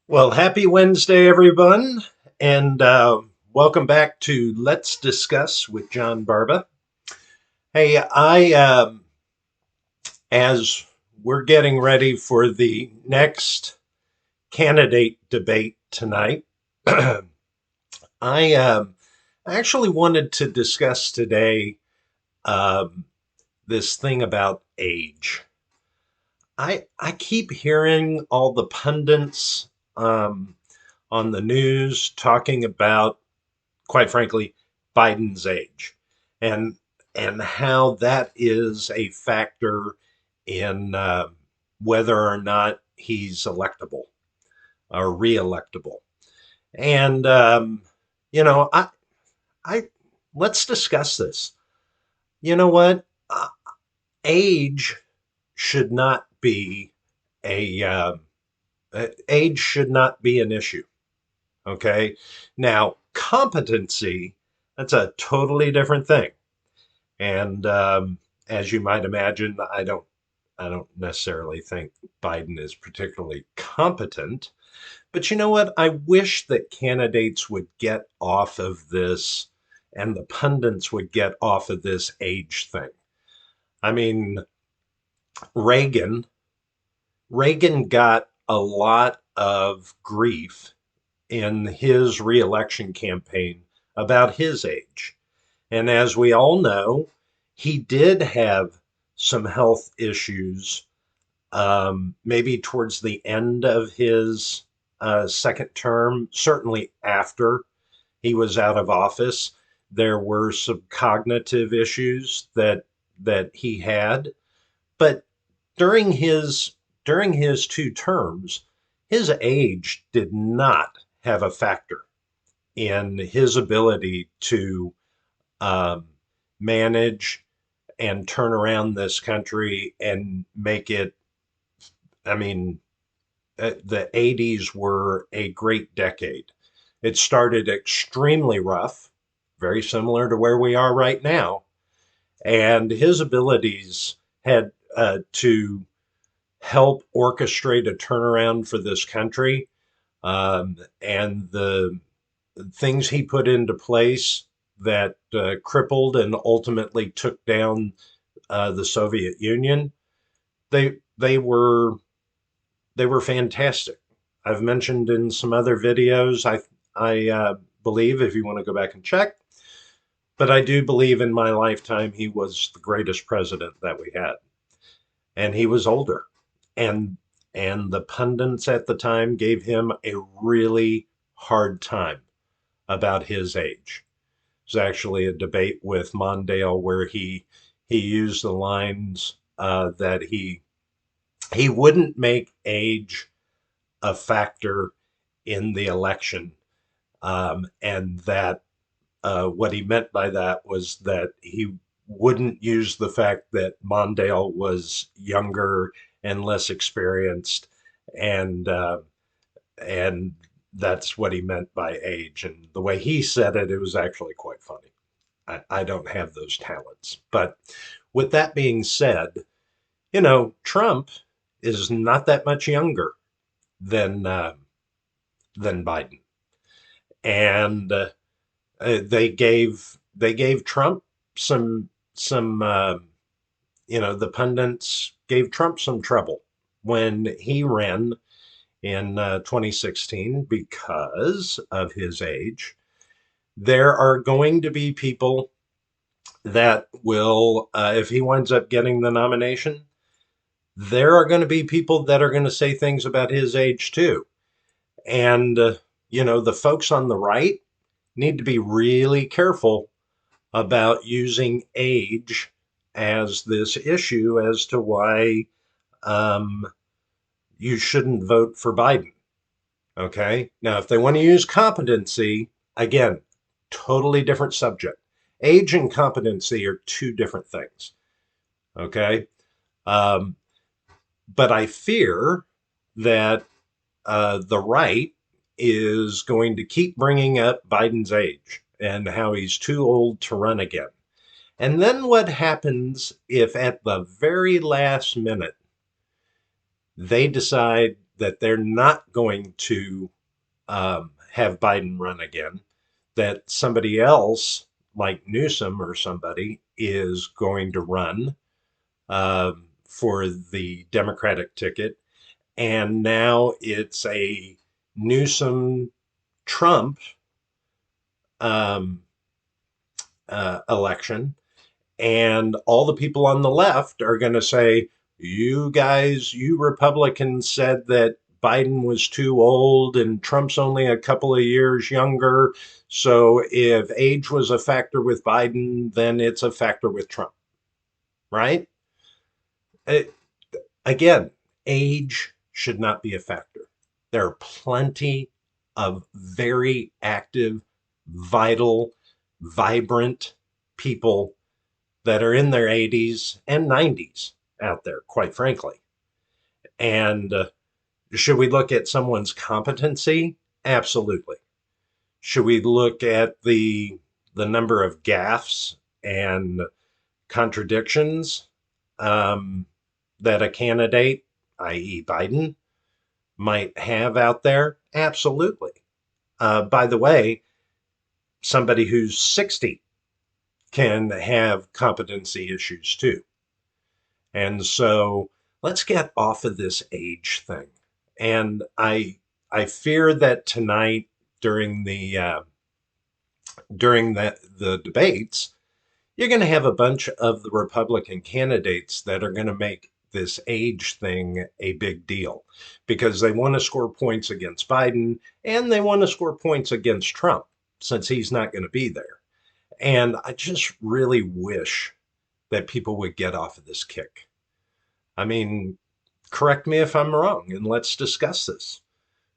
Well, happy Wednesday, everyone, and welcome back to Let's Discuss with John Barba. Hey, as we're getting ready for the next candidate debate tonight, I actually wanted to discuss today um, this thing about age. I keep hearing all the pundits um, on the news talking about, quite frankly, Biden's age and and how that is a factor in whether or not he's electable or re-electable. And you know, I let's discuss this. You know what? Age should not be a age should not be an issue. Okay. Now, competency, that's a totally different thing. And as you might imagine, I don't necessarily think Biden is particularly competent. But you know what? I wish that candidates would get off of this and the pundits would get off of this age thing. I mean, Reagan, Reagan got a lot of grief in his reelection campaign about his age. And as we all know, he did have some health issues, maybe towards the end of his second term, certainly after he was out of office. There were some cognitive issues that he had, but during his during his two terms, his age did not have a factor in his ability to um, manage and turn around this country and make it. I mean, the 80s were a great decade. It started extremely rough, very similar to where we are right now. And his abilities had to help orchestrate a turnaround for this country, and the things he put into place that crippled and ultimately took down the Soviet Union, they were fantastic. I've mentioned in some other videos. I believe, if you want to go back and check, but I do believe in my lifetime he was the greatest president that we had, and he was older, and the pundits at the time gave him a really hard time about his age. There's actually a debate with Mondale where he used the lines that he wouldn't make age a factor in the election, and that what he meant by that was that he wouldn't use the fact that Mondale was younger and less experienced, and and that's what he meant by age. And the way he said it, it was actually quite funny. I don't have those talents. But with that being said, Trump is not that much younger than Biden, and they gave Trump some the pundits gave Trump some trouble when he ran in 2016 because of his age. There are going to be people that will, if he winds up getting the nomination, there are going to be people that are going to say things about his age too. And, the folks on the right need to be really careful about using age as this issue as to why um, you shouldn't vote for Biden. Okay. Now, if they want to use competency, again, totally different subject. Age and competency are two different things. Okay. Um, but I fear that the right is going to keep bringing up Biden's age and how he's too old to run again. And then what happens if at the very last minute they decide that they're not going to have Biden run again, that somebody else like Newsom or somebody is going to run for the Democratic ticket. And now it's a Newsom Trump um, election. And all the people on the left are going to say, you guys, you Republicans said that Biden was too old and Trump's only a couple of years younger. So if age was a factor with Biden, then it's a factor with Trump, right? It, again, age should not be a factor. There are plenty of very active, vital, vibrant people that are in their 80s and 90s out there, quite frankly. And should we look at someone's competency? Absolutely. Should we look at the number of gaffes and contradictions um, that a candidate, i.e., Biden, might have out there? Absolutely. By the way, somebody who's 60 can have competency issues too. And so let's get off of this age thing. And I fear that tonight during the debates, you're going to have a bunch of the Republican candidates that are going to make this age thing a big deal because they want to score points against Biden and they want to score points against Trump since he's not going to be there. And I just really wish that people would get off of this kick. I mean, correct me if I'm wrong and let's discuss this,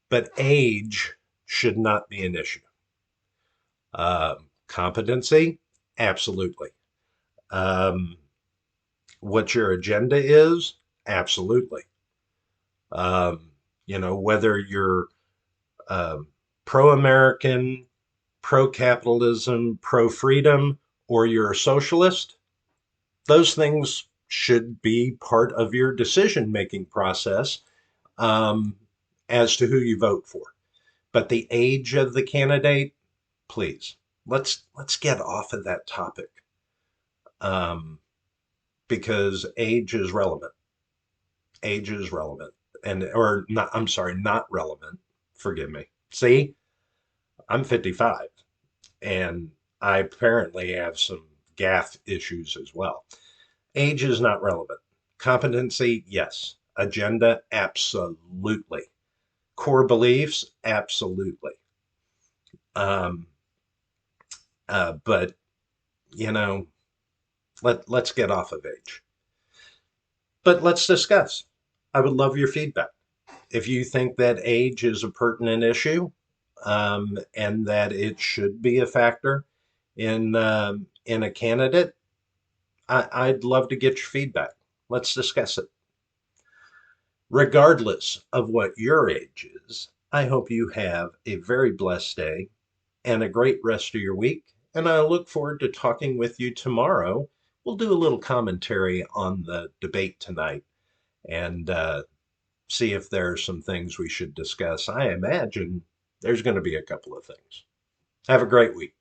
but age should not be an issue. Competency, absolutely. Um, what your agenda is, absolutely. Whether you're um, pro American, pro capitalism, pro freedom, or you're a socialist, those things should be part of your decision making process um, as to who you vote for. But the age of the candidate, please, let's get off of that topic um, because age is relevant. Age is relevant, and or not. I'm sorry, not relevant. Forgive me. See, I'm 55, and I apparently have some gaffe issues as well. Age is not relevant. Competency, yes. Agenda, absolutely. Core beliefs, absolutely. Um, but you know, let's get off of age. But let's discuss. I would love your feedback. If you think that age is a pertinent issue and that it should be a factor in a candidate, I'd love to get your feedback. Let's discuss it. Regardless of what your age is, I hope you have a very blessed day and a great rest of your week. And I look forward to talking with you tomorrow. We'll do a little commentary on the debate tonight and see if there are some things we should discuss. I imagine there's going to be a couple of things. Have a great week.